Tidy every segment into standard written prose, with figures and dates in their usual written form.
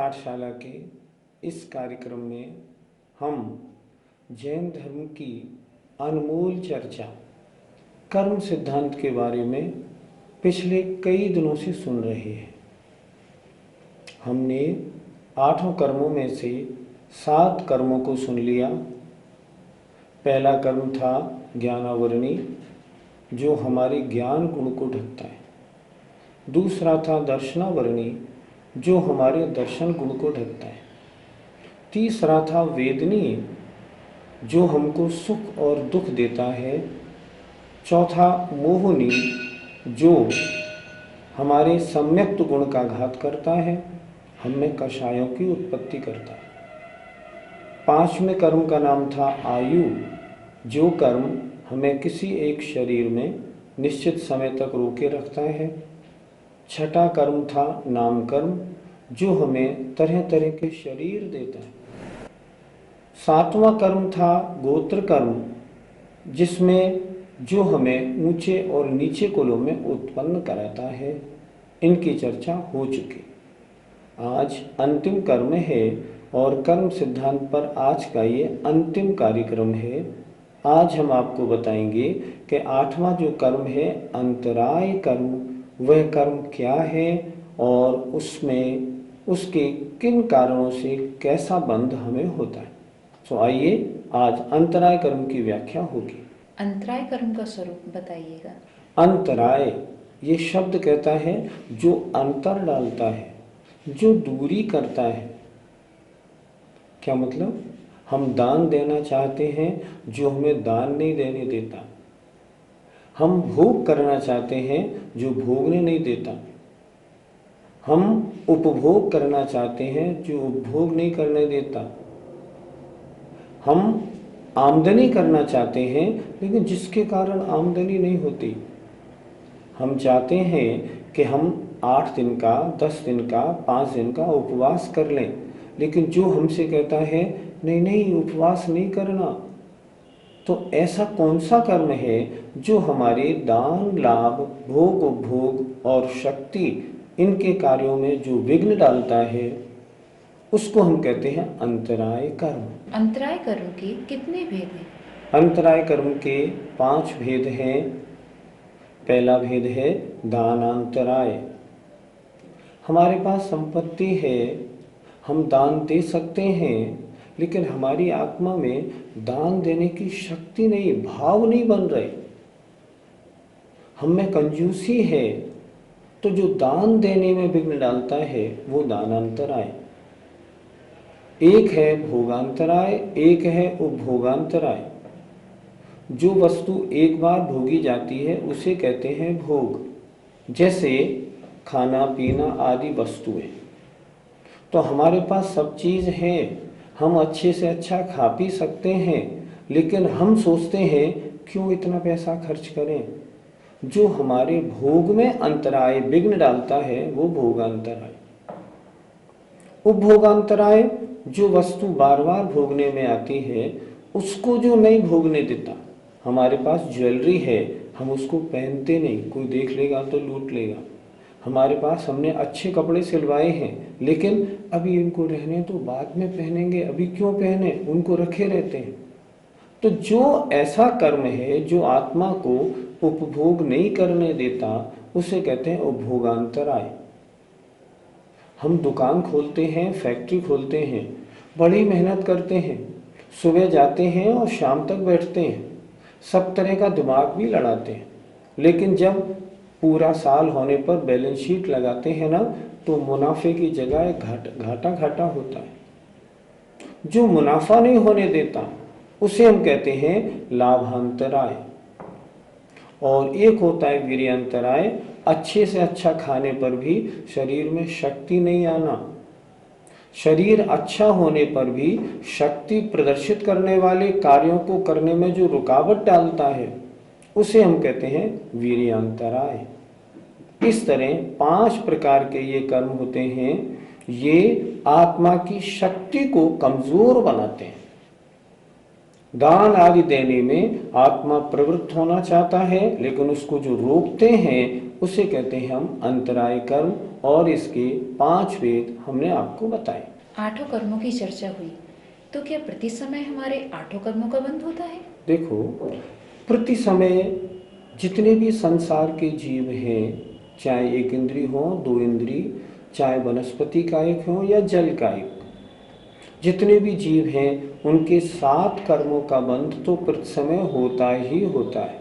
पाठशाला के इस कार्यक्रम में हम जैन धर्म की अनमोल चर्चा कर्म सिद्धांत के बारे में पिछले कई दिनों से सुन रहे हैं। हमने 8 कर्मों में से 7 कर्मों को सुन लिया। पहला कर्म था ज्ञानावरणी, जो हमारे ज्ञान गुण को ढकता है। दूसरा था दर्शनावरणी, जो हमारे दर्शन गुण को ढकता है। तीसरा था वेदनी, जो हमको सुख और दुख देता है। चौथा मोहनी, जो हमारे सम्यक्त गुण का घात करता है, हमें कषायों की उत्पत्ति करता है। 5वें कर्म का नाम था आयु, जो कर्म हमें किसी एक शरीर में निश्चित समय तक रोके रखता है। 6ठा कर्म था नाम कर्म, जो हमें तरह तरह के शरीर देता है। 7वां कर्म था गोत्र कर्म, जिसमें जो हमें ऊंचे और नीचे कुलों में उत्पन्न कराता है। इनकी चर्चा हो चुकी। आज अंतिम कर्म है और कर्म सिद्धांत पर आज का ये अंतिम कार्यक्रम है। आज हम आपको बताएंगे कि 8वां जो कर्म है अंतराय कर्म, वह कर्म क्या है और उसमें उसके किन कारणों से कैसा बंध हमें होता है। तो आइए आज अंतराय कर्म की व्याख्या होगी। अंतराय कर्म का स्वरूप बताइएगा। अंतराय ये शब्द कहता है जो अंतर डालता है, जो दूरी करता है। क्या मतलब? हम दान देना चाहते हैं, जो हमें दान नहीं देने देता। हम भोग करना चाहते हैं, जो भोगने नहीं देता। हम उपभोग करना चाहते हैं, जो उपभोग नहीं करने देता। हम आमदनी करना चाहते हैं, लेकिन जिसके कारण आमदनी नहीं होती। हम चाहते हैं कि हम 8 दिन का, 10 दिन का, 5 दिन का उपवास कर लें, लेकिन जो हमसे कहता है नहीं नहीं उपवास नहीं करना। तो ऐसा कौन सा कर्म है जो हमारे दान, लाभ, भोग, उपभोग और शक्ति, इनके कार्यों में जो विघ्न डालता है, उसको हम कहते हैं अंतराय कर्म। अंतराय कर्म के कितने भेद हैं? अंतराय कर्म के 5 भेद हैं। पहला भेद है दानांतराय। हमारे पास संपत्ति है, हम दान दे सकते हैं, लेकिन हमारी आत्मा में दान देने की शक्ति नहीं, भाव नहीं बन रहे। हम में कंजूसी है, तो जो दान देने में विघ्न डालता है वो दानांतराय। एक है भोगांतराय, एक है उपभोगांतराय। जो वस्तु एक बार भोगी जाती है उसे कहते हैं भोग, जैसे खाना पीना आदि वस्तुएं। तो हमारे पास सब चीज़ है, हम अच्छे से अच्छा खा पी सकते हैं, लेकिन हम सोचते हैं क्यों इतना पैसा खर्च करें। जो हमारे भोग में अंतराय विघ्न डालता है वो भोगांतराय। उपभोगांतराय, जो वस्तु बार बार भोगने में आती है उसको जो नहीं भोगने देता। हमारे पास ज्वेलरी है, हम उसको पहनते नहीं, कोई देख लेगा तो लूट लेगा। हमारे पास हमने अच्छे कपड़े सिलवाए हैं, लेकिन अभी इनको रहने तो बाद में पहनेंगे, अभी क्यों पहने, उनको रखे रहते हैं। तो जो ऐसा कर्म है जो आत्मा को उपभोग नहीं करने देता, उसे कहते हैं उपभोगांतराय। हम दुकान खोलते हैं, फैक्ट्री खोलते हैं, बड़ी मेहनत करते हैं, सुबह जाते हैं और शाम तक बैठते हैं, सब तरह का दिमाग भी लड़ाते हैं, लेकिन जब पूरा साल होने पर बैलेंस शीट लगाते हैं ना, तो मुनाफे की जगह घाटा घाटा होता है। जो मुनाफा नहीं होने देता उसे हम कहते हैं लाभांतराय। और एक होता है वीर्यांतराय, अच्छे से अच्छा खाने पर भी शरीर में शक्ति नहीं आना। शरीर अच्छा होने पर भी शक्ति प्रदर्शित करने वाले कार्यों को करने में जो रुकावट डालता है उसे हम कहते हैं वीर्यांतराय। इस तरह 5 प्रकार के ये कर्म होते हैं। ये आत्मा की शक्ति को कमजोर बनाते हैं। दान आदि देने में आत्मा प्रवृत्त होना चाहता है, लेकिन उसको जो रोकते हैं उसे कहते हैं हम अंतराय कर्म। और इसके 5 भेद हमने आपको बताए। आठों कर्मों की चर्चा हुई, तो क्या प्रति समय हमारे आठों कर्मों का बंध होता है? देखो, प्रति समय जितने भी संसार के जीव हैं, चाहे एक इंद्री हो, 2 इंद्री, चाहे वनस्पति कायिक हो या जल कायिक, जितने भी जीव हैं उनके 7 कर्मों का बंध तो प्रति समय होता ही होता है।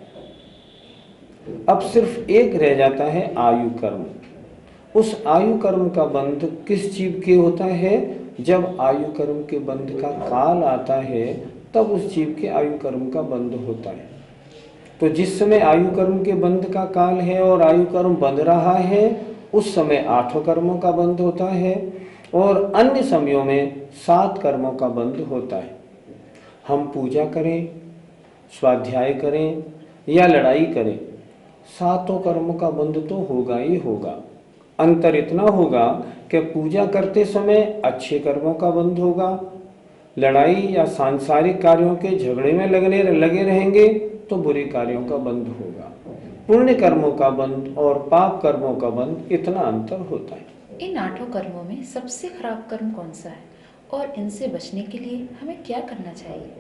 अब सिर्फ एक रह जाता है आयु कर्म। उस आयु कर्म का बंध किस जीव के होता है? जब आयु कर्म के बंध का काल आता है तब उस जीव के आयु कर्म का बंध होता है। तो जिस समय आयु कर्म के बंध का काल है और आयु कर्म बंध रहा है, उस समय 8 कर्मों का बंध होता है और अन्य समयों में 7 कर्मों का बंध होता है। हम पूजा करें, स्वाध्याय करें या लड़ाई करें, 7 कर्मों का बंध तो होगा ही होगा। अंतर इतना होगा कि पूजा करते समय अच्छे कर्मों का बंध होगा, लड़ाई या सांसारिक कार्यों के झगड़े में लगे रहेंगे तो बुरे कार्यों का बंध होगा। पुण्य कर्मों का बंध और पाप कर्मों का बंध, इतना अंतर होता है। इन आठों कर्मों में सबसे खराब कर्म कौन सा है और इनसे बचने के लिए हमें क्या करना चाहिए?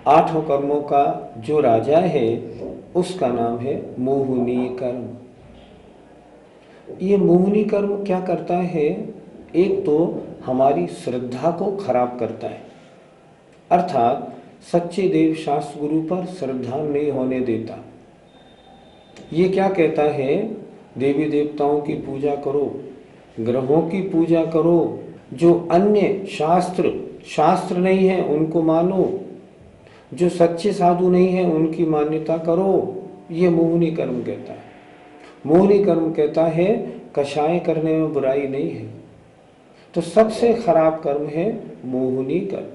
8 कर्मों का जो राजा है उसका नाम है मोहिनी कर्म। ये मोहिनी कर्म क्या करता है? एक तो हमारी श्रद्धा को खराब करता है, अर्थात सच्चे देव शास्त्र गुरु पर श्रद्धा नहीं होने देता। ये क्या कहता है? देवी देवताओं की पूजा करो, ग्रहों की पूजा करो, जो अन्य शास्त्र नहीं है उनको मानो, जो सच्चे साधु नहीं है उनकी मान्यता करो। ये मोहिनी कर्म कहता है। मोहिनी कर्म कहता है कषाय करने में बुराई नहीं है। तो सबसे खराब कर्म है मोहिनी कर्म।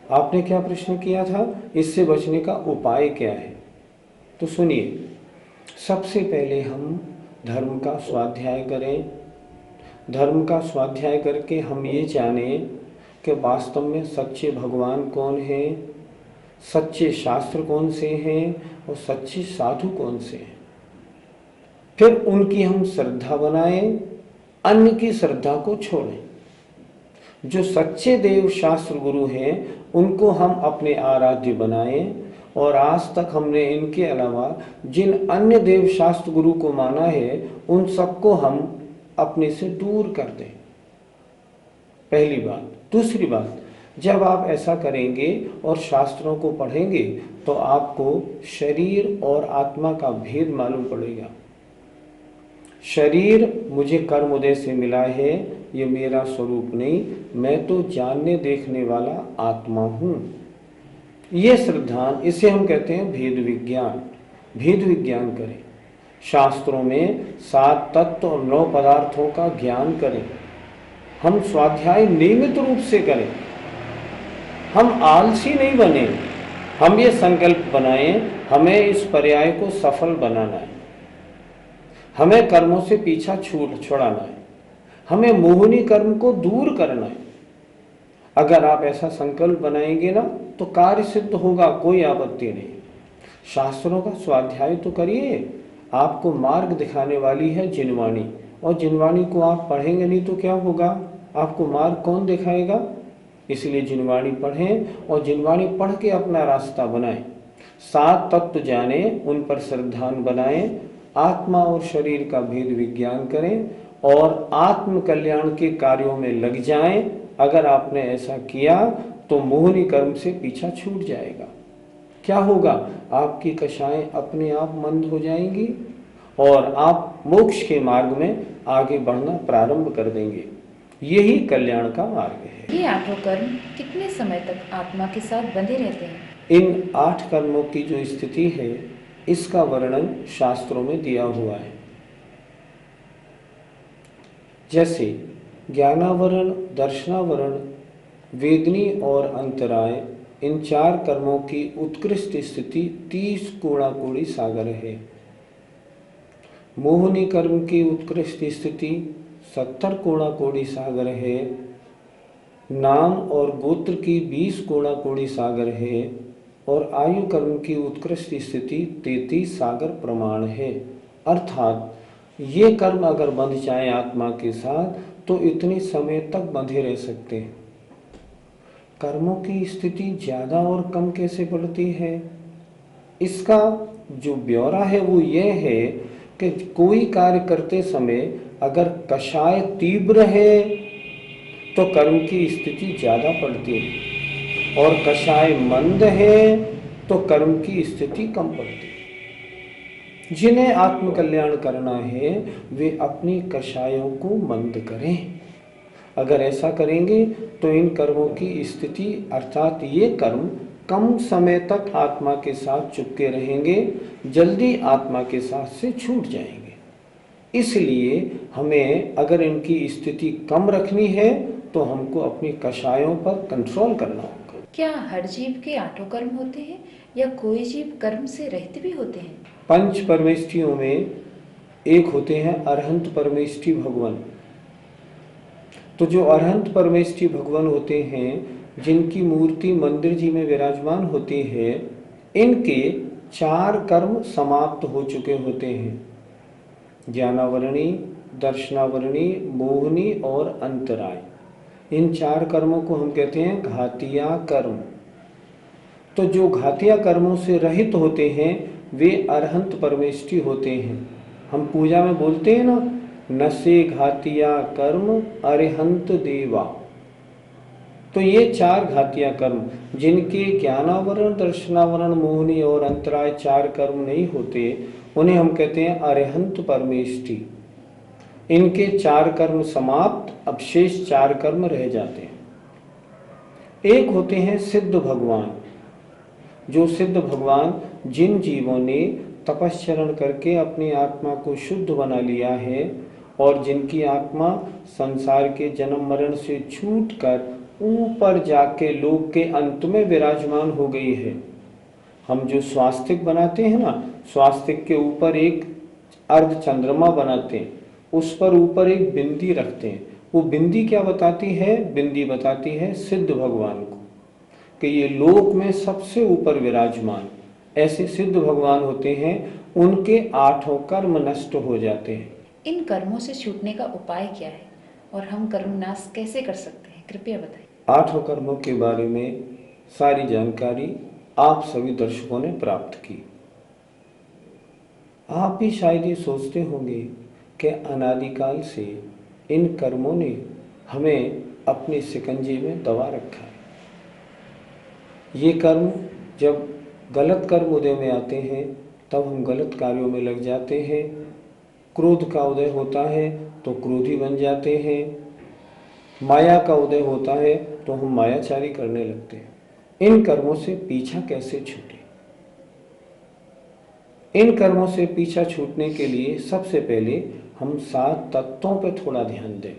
आपने क्या प्रश्न किया था? इससे बचने का उपाय क्या है? तो सुनिए, सबसे पहले हम धर्म का स्वाध्याय करें। धर्म का स्वाध्याय करके हम ये जानें कि वास्तव में सच्चे भगवान कौन है, सच्चे शास्त्र कौन से हैं और सच्चे साधु कौन से हैं। फिर उनकी हम श्रद्धा बनाएं, अन्य की श्रद्धा को छोड़ें। जो सच्चे देव शास्त्र गुरु हैं उनको हम अपने आराध्य बनाएं और आज तक हमने इनके अलावा जिन अन्य देव शास्त्र गुरु को माना है उन सबको हम अपने से दूर कर दें, पहली बात। दूसरी बात, जब आप ऐसा करेंगे और शास्त्रों को पढ़ेंगे तो आपको शरीर और आत्मा का भेद मालूम पड़ेगा। शरीर मुझे कर्म उदय से मिला है, ये मेरा स्वरूप नहीं, मैं तो जानने देखने वाला आत्मा हूँ। ये श्रद्धा, इसे हम कहते हैं भेद विज्ञान। भेद विज्ञान करें, शास्त्रों में 7 तत्व और 9 पदार्थों का ज्ञान करें। हम स्वाध्याय नियमित रूप से करें, हम आलसी नहीं बने। हम ये संकल्प बनाएं हमें इस पर्याय को सफल बनाना है, हमें कर्मों से पीछा छुड़ाना है, हमें मोहिनी कर्म को दूर करना है। अगर आप ऐसा संकल्प बनाएंगे ना तो कार्य सिद्ध होगा, कोई आपत्ति नहीं। शास्त्रों का स्वाध्याय तो करिए, आपको मार्ग दिखाने वाली है जिनवाणी, और जिनवाणी को आप पढ़ेंगे नहीं तो क्या होगा? आपको मार्ग कौन दिखाएगा? इसलिए जिनवाणी पढ़ें और जिनवाणी पढ़ के अपना रास्ता बनाएं। 7 तत्व जाने, उन पर श्रद्धान बनाएं, आत्मा और शरीर का भेद विज्ञान करें और आत्म कल्याण के कार्यों में लग जाएं। अगर आपने ऐसा किया तो मोहिनी कर्म से पीछा छूट जाएगा। क्या होगा? आपकी कषाएं अपने आप मंद हो जाएंगी और आप मोक्ष के मार्ग में आगे बढ़ना प्रारंभ कर देंगे। यही कल्याण का मार्ग है। ये आठों कर्म कितने समय तक आत्मा के साथ बंधे रहते हैं? इन 8 कर्मों की जो स्थिति है इसका वर्णन शास्त्रों में दिया हुआ है। जैसे ज्ञानावरण, दर्शनावरण, वेदनी और अंतराय, इन 4 कर्मों की उत्कृष्ट स्थिति 30 कोणाकोड़ी सागर है। मोहिनी कर्म की उत्कृष्ट स्थिति 70 कोणाकोड़ी सागर है। नाम और गोत्र की 20 कोड़ा कोड़ी सागर है और आयु कर्म की उत्कृष्ट स्थिति 33 सागर प्रमाण है। अर्थात ये कर्म अगर बंध जाए आत्मा के साथ तो इतने समय तक बंधे रह सकते हैं। कर्मों की स्थिति ज़्यादा और कम कैसे पड़ती है, इसका जो ब्यौरा है वो ये है कि कोई कार्य करते समय अगर कषाय तीव्र है तो कर्म की स्थिति ज़्यादा पड़ती है और कषाय मंद है तो कर्म की स्थिति कम पड़ती है। जिन्हें आत्मकल्याण करना है वे अपनी कषायों को मंद करें। अगर ऐसा करेंगे तो इन कर्मों की स्थिति अर्थात ये कर्म कम समय तक आत्मा के साथ चिपके रहेंगे, जल्दी आत्मा के साथ से छूट जाएंगे। इसलिए हमें अगर इनकी स्थिति कम रखनी है तो हमको अपनी कषायों पर कंट्रोल करना होगा। क्या हर जीव के 8 कर्म होते हैं या कोई जीव कर्म से रहित भी होते हैं? पंच परमेष्ठियों में एक होते हैं अरहंत परमेष्ठी भगवान। तो जो अरहंत परमेष्ठी भगवान होते हैं, जिनकी मूर्ति मंदिर जी में विराजमान होती है, इनके 4 कर्म समाप्त हो चुके होते हैं। ज्ञानावरणी, दर्शनावरणी, मोहनी और अंतराय। इन 4 कर्मों को हम कहते हैं घातिया कर्म। तो जो घातिया कर्मों से रहित होते हैं वे अरहंत परमेष्ठी होते हैं। हम पूजा में बोलते हैं ना, नसे घातिया कर्म अरिहंत देवा। तो ये 4 घातिया कर्म जिनके ज्ञानावरण, दर्शनावरण, मोहनी और अंतराय 4 कर्म नहीं होते, उन्हें हम कहते हैं अरिहंत परमेष्ठी। इनके 4 कर्म समाप्त, अब शेष 4 कर्म रह जाते हैं। एक होते हैं सिद्ध भगवान। जो सिद्ध भगवान जिन जीवों ने तपश्चरण करके अपनी आत्मा को शुद्ध बना लिया है और जिनकी आत्मा संसार के जन्म मरण से छूटकर ऊपर जाके लोक के अंत में विराजमान हो गई है। हम जो स्वास्तिक बनाते हैं ना, स्वास्तिक के ऊपर एक अर्ध चंद्रमा बनाते हैं, उस पर ऊपर एक बिंदी रखते हैं। वो बिंदी क्या बताती है? बिंदी बताती है सिद्ध भगवान को कि ये लोक में सबसे ऊपर विराजमान। ऐसे सिद्ध भगवान होते हैं, उनके 8 कर्म नष्ट हो जाते हैं। इन कर्मों से छूटने का उपाय क्या है और हम कर्म नाश कैसे कर सकते हैं, कृपया बताइए। 8 कर्मों के बारे में सारी जानकारी आप सभी दर्शकों ने प्राप्त की। आप भी शायद ये सोचते होंगे कि अनादिकाल से इन कर्मों ने हमें अपने शिकंजे में दबा रखा है। ये कर्म जब गलत कर्म उदय में आते हैं तब हम गलत कार्यों में लग जाते हैं। क्रोध का उदय होता है तो क्रोधी बन जाते हैं। माया का उदय होता है तो हम मायाचारी करने लगते हैं। इन कर्मों से पीछा कैसे छूटे? इन कर्मों से पीछा छूटने के लिए सबसे पहले हम 7 तत्वों पर थोड़ा ध्यान दें।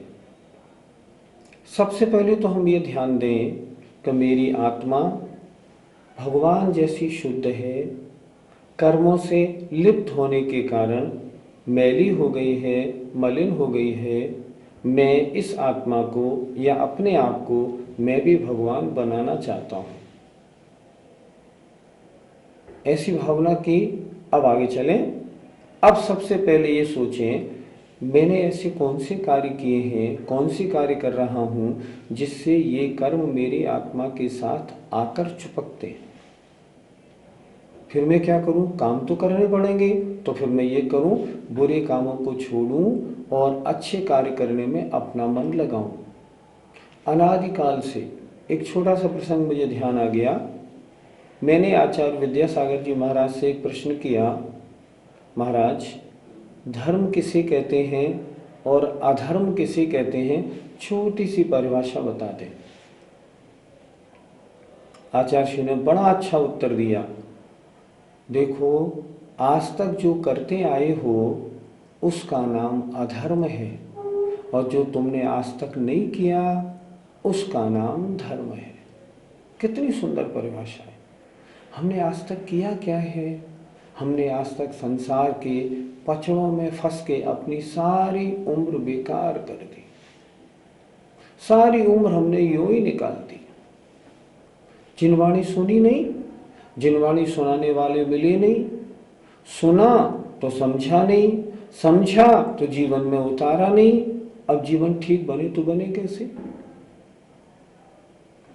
सबसे पहले तो हम ये ध्यान दें कि मेरी आत्मा भगवान जैसी शुद्ध है, कर्मों से लिप्त होने के कारण मैली हो गई है, मलिन हो गई है। मैं इस आत्मा को या अपने आप को मैं भी भगवान बनाना चाहता हूँ। ऐसी भावना की। अब आगे चलें। अब सबसे पहले ये सोचें, मैंने ऐसे कौन से कार्य किए हैं, कौन सी कार्य कर रहा हूँ जिससे ये कर्म मेरी आत्मा के साथ आकर चिपकते हैं। फिर मैं क्या करूं? काम तो करने पड़ेंगे, तो फिर मैं ये करूं, बुरे कामों को छोड़ूं और अच्छे कार्य करने में अपना मन लगाऊं। अनादिकाल से एक छोटा सा प्रसंग मुझे ध्यान आ गया। मैंने आचार्य विद्यासागर जी महाराज से एक प्रश्न किया, महाराज धर्म किसे कहते हैं और अधर्म किसे कहते हैं, छोटी सी परिभाषा बता दें। आचार्य जी ने बड़ा अच्छा उत्तर दिया। देखो, आज तक जो करते आए हो उसका नाम अधर्म है और जो तुमने आज तक नहीं किया उसका नाम धर्म है। कितनी सुंदर परिभाषा है। हमने आज तक किया क्या है? हमने आज तक संसार के पचड़ों में फंस के अपनी सारी उम्र बेकार कर दी। सारी उम्र हमने यूं ही निकाल दी। जिनवाणी सुनी नहीं, जिनवाणी सुनाने वाले मिले नहीं, सुना तो समझा नहीं, समझा तो जीवन में उतारा नहीं। अब जीवन ठीक बने तो बने कैसे?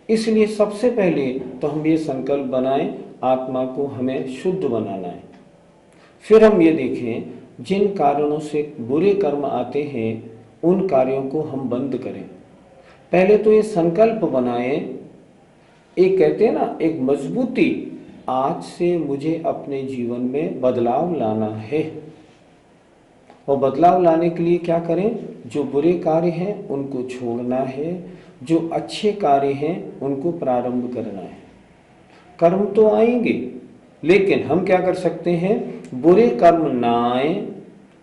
इसलिए सबसे पहले तो हम ये संकल्प बनाएं, आत्मा को हमें शुद्ध बनाना है। फिर हम ये देखें जिन कारणों से बुरे कर्म आते हैं उन कार्यों को हम बंद करें। पहले तो ये संकल्प बनाएं, एक कहते हैं ना, एक मजबूती, आज से मुझे अपने जीवन में बदलाव लाना है। और बदलाव लाने के लिए क्या करें? जो बुरे कार्य हैं उनको छोड़ना है, जो अच्छे कार्य हैं उनको प्रारंभ करना है। कर्म तो आएंगे, लेकिन हम क्या कर सकते हैं? बुरे कर्म ना आए,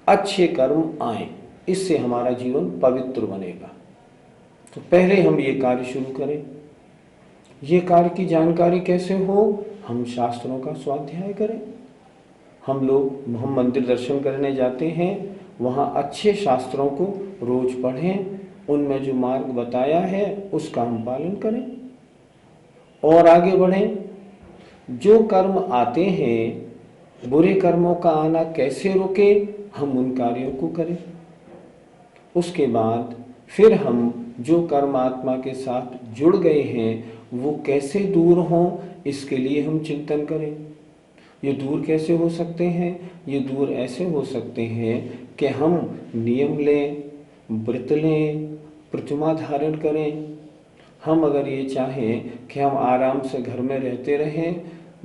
अच्छे कर्म आए, इससे हमारा जीवन पवित्र बनेगा। तो पहले हम ये कार्य शुरू करें। ये कार्य की जानकारी कैसे हो? हम शास्त्रों का स्वाध्याय करें। हम मंदिर दर्शन करने जाते हैं, वहाँ अच्छे शास्त्रों को रोज पढ़ें, उनमें जो मार्ग बताया है उसका हम पालन करें और आगे बढ़ें। जो कर्म आते हैं, बुरे कर्मों का आना कैसे रोके, हम उन कार्यों को करें। उसके बाद फिर हम जो कर्म आत्मा के साथ जुड़ गए हैं वो कैसे दूर हों, इसके लिए हम चिंतन करें। ये दूर कैसे हो सकते हैं? ये दूर ऐसे हो सकते हैं कि हम नियम लें, व्रत लें, प्रतिमा धारण करें। हम अगर ये चाहें कि हम आराम से घर में रहते रहें,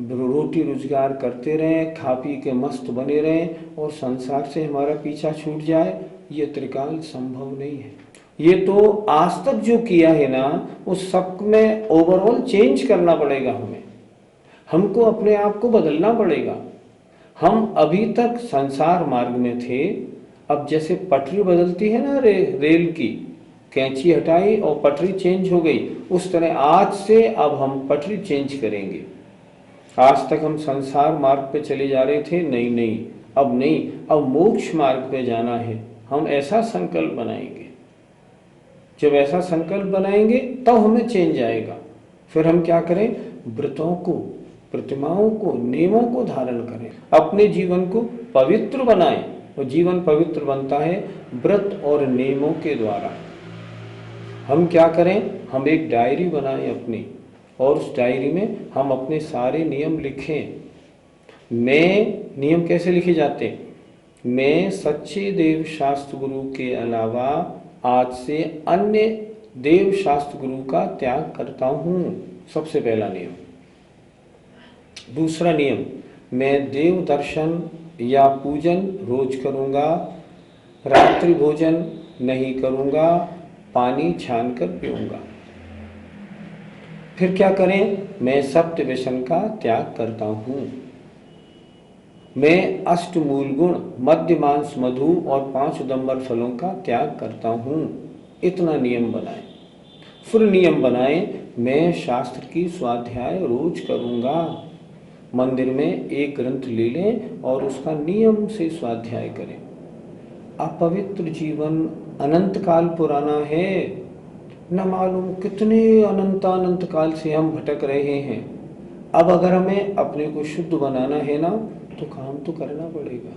रोटी रोजगार करते रहें, खा पी के मस्त बने रहें और संसार से हमारा पीछा छूट जाए, ये त्रिकाल संभव नहीं है। ये तो आज तक जो किया है ना, उस सब में ओवरऑल चेंज करना पड़ेगा हमें। हमको अपने आप को बदलना पड़ेगा। हम अभी तक संसार मार्ग में थे, अब जैसे पटरी बदलती है ना रेल की, कैंची हटाई और पटरी चेंज हो गई, उस तरह आज से अब हम पटरी चेंज करेंगे। आज तक हम संसार मार्ग पे चले जा रहे थे, नहीं, अब नहीं, अब मोक्ष मार्ग पे जाना है। हम ऐसा संकल्प बनाएंगे। जब ऐसा संकल्प बनाएंगे तब हमें चेंज आएगा। फिर हम क्या करें? व्रतों को, प्रतिमाओं को, नियमों को धारण करें, अपने जीवन को पवित्र बनाएं। और जीवन पवित्र बनता है व्रत और नियमों के द्वारा। हम क्या करें? हम एक डायरी बनाएं अपनी, और उस डायरी में हम अपने सारे नियम लिखें। नियम कैसे लिखे जाते हैं? मैं सच्चे देव शास्त्र गुरु के अलावा आज से अन्य देव शास्त्र गुरु का त्याग करता हूँ, सबसे पहला नियम। दूसरा नियम, मैं देव दर्शन या पूजन रोज करूँगा, रात्रि भोजन नहीं करूँगा, पानी छान कर पीऊँगा। फिर क्या करें? मैं सप्त व्यसन का त्याग करता हूँ। मैं अष्टमूल गुण, मध्य मांस, मधु और 5 उदंबर फलों का त्याग करता हूँ। इतना नियम बनाएं। फिर नियम बनाएं, मैं शास्त्र की स्वाध्याय रोज करूँगा। मंदिर में एक ग्रंथ ले लें और उसका नियम से स्वाध्याय करें। अपवित्र जीवन अनंत काल पुराना है, न मालूम कितने अनंत काल से हम भटक रहे हैं। अब अगर हमें अपने को शुद्ध बनाना है ना, तो काम तो करना पड़ेगा।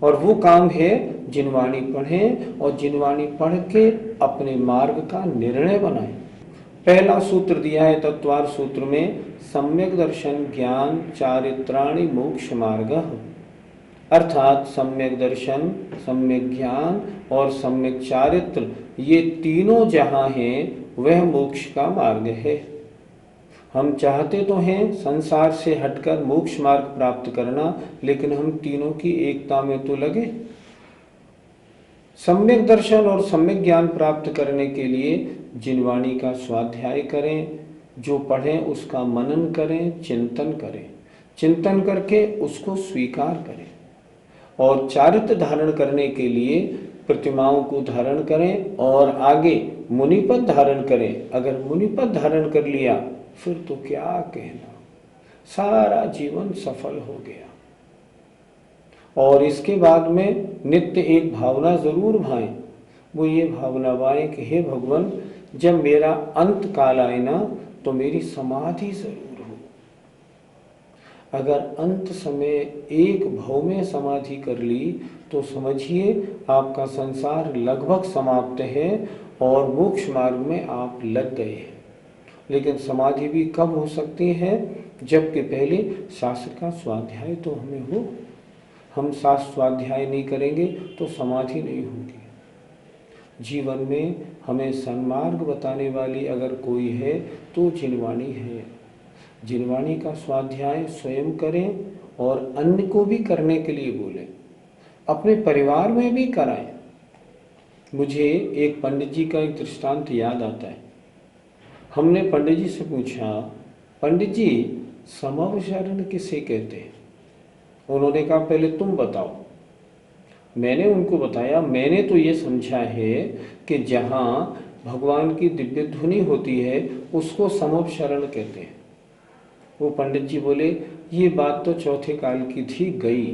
और वो काम है जिनवाणी पढ़ें और जिनवाणी पढ़ के अपने मार्ग का निर्णय बनाएं। पहला सूत्र दिया है तत्वार सूत्र में, सम्यक दर्शन ज्ञान चारित्राणि मोक्ष मार्ग। अर्थात सम्यक दर्शन, सम्यक ज्ञान और सम्यक चारित्र, ये तीनों जहां हैं वह मोक्ष का मार्ग है। हम चाहते तो हैं संसार से हटकर मोक्ष मार्ग प्राप्त करना, लेकिन हम तीनों की एकता में तो लगे। सम्यक दर्शन और सम्यक ज्ञान प्राप्त करने के लिए जिनवाणी का स्वाध्याय करें, जो पढ़ें उसका मनन करें, चिंतन करें, चिंतन करके उसको स्वीकार करें। और चारित्र धारण करने के लिए प्रतिमाओं को धारण करें और आगे मुनिपद धारण करें। अगर मुनिपद धारण कर लिया फिर तो क्या कहना, सारा जीवन सफल हो गया। और इसके बाद में नित्य एक भावना जरूर भाएं, वो ये भावनाएं कि हे भगवान, जब मेरा अंत काल आए ना तो मेरी समाधि जरूर हो। अगर अंत समय एक भव में समाधि कर ली तो समझिए आपका संसार लगभग समाप्त है और मोक्ष मार्ग में आप लग गए हैं। लेकिन समाधि भी कब हो सकती है? जबकि पहले शास्त्र का स्वाध्याय तो हमें हो। हम शास्त्र स्वाध्याय नहीं करेंगे तो समाधि नहीं होगी। जीवन में हमें सन्मार्ग बताने वाली अगर कोई है तो जिनवाणी है। जिनवाणी का स्वाध्याय स्वयं करें और अन्य को भी करने के लिए बोलें, अपने परिवार में भी कराएं। मुझे एक पंडित जी का एक दृष्टांत याद आता है। हमने पंडित जी से पूछा, पंडित जी समवचरण किसे कहते हैं? उन्होंने कहा पहले तुम बताओ। मैंने उनको बताया, मैंने तो ये समझा है कि जहाँ भगवान की दिव्य ध्वनि होती है उसको समवचरण कहते हैं। वो पंडित जी बोले ये बात तो चौथे काल की थी, गई।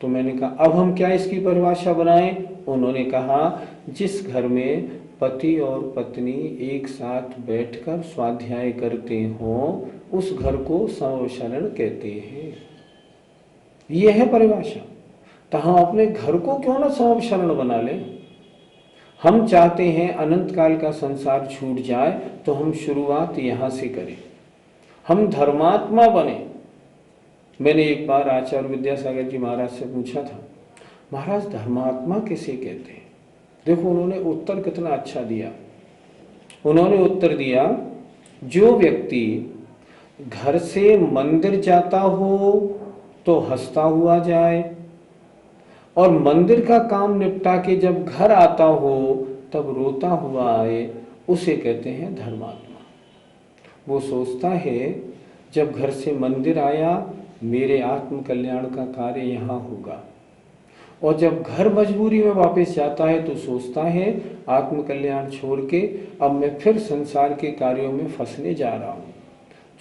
तो मैंने कहा अब हम क्या इसकी परिभाषा बनाएं? उन्होंने कहा जिस घर में पति और पत्नी एक साथ बैठकर स्वाध्याय करते हों उस घर को समवचरण कहते हैं। यह है परिभाषा। तो हम अपने घर को क्यों ना समवचरण बना लें? हम चाहते हैं अनंत काल का संसार छूट जाए तो हम शुरुआत यहाँ से करें, हम धर्मात्मा बने। मैंने एक बार आचार्य विद्यासागर जी महाराज से पूछा था, महाराज धर्मात्मा किसे कहते हैं? देखो उन्होंने उत्तर कितना अच्छा दिया। उन्होंने उत्तर दिया, जो व्यक्ति घर से मंदिर जाता हो तो हंसता हुआ जाए और मंदिर का काम निपटा के जब घर आता हो तब रोता हुआ आए, उसे कहते हैं धर्मात्मा। वो सोचता है जब घर से मंदिर आया मेरे आत्म कल्याण का कार्य यहाँ होगा, और जब घर मजबूरी में वापस जाता है तो सोचता है आत्म कल्याण छोड़ के अब मैं फिर संसार के कार्यों में फंसने जा रहा हूँ।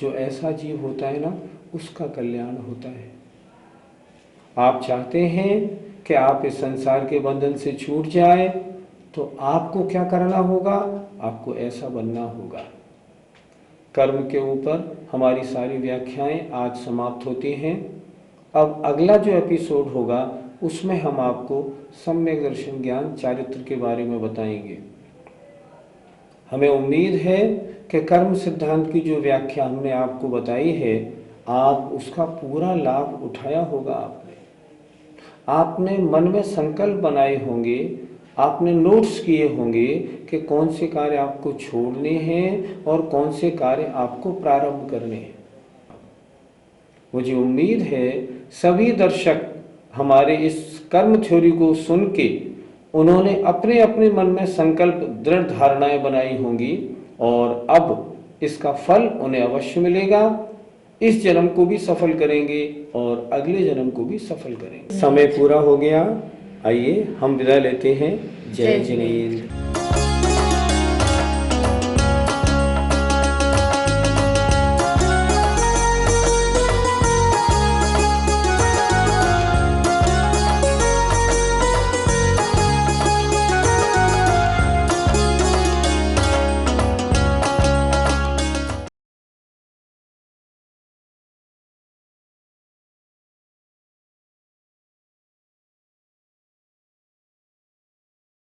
जो ऐसा जीव होता है ना उसका कल्याण होता है। आप चाहते हैं कि आप इस संसार के बंधन से छूट जाए तो आपको क्या करना होगा? आपको ऐसा बनना होगा। कर्म के ऊपर हमारी सारी व्याख्याएं आज समाप्त होती हैं। अब अगला जो एपिसोड होगा उसमें हम आपको सम्यक दर्शन ज्ञान चारित्र के बारे में बताएंगे। हमें उम्मीद है कि कर्म सिद्धांत की जो व्याख्या हमने आपको बताई है आप उसका पूरा लाभ उठाया होगा। आपने मन में संकल्प बनाए होंगे, आपने नोट्स किए होंगे कि कौन से कार्य आपको छोड़ने हैं और कौन से कार्य आपको प्रारंभ करने हैं। मुझे उम्मीद है सभी दर्शक हमारे इस कर्म थ्योरी को सुन के उन्होंने अपने अपने मन में संकल्प दृढ़ धारणाएं बनाई होंगी और अब इसका फल उन्हें अवश्य मिलेगा। इस जन्म को भी सफल करेंगे और अगले जन्म को भी सफल करेंगे। समय पूरा हो गया, आइए हम विदा लेते हैं। जय जिनेंद्र।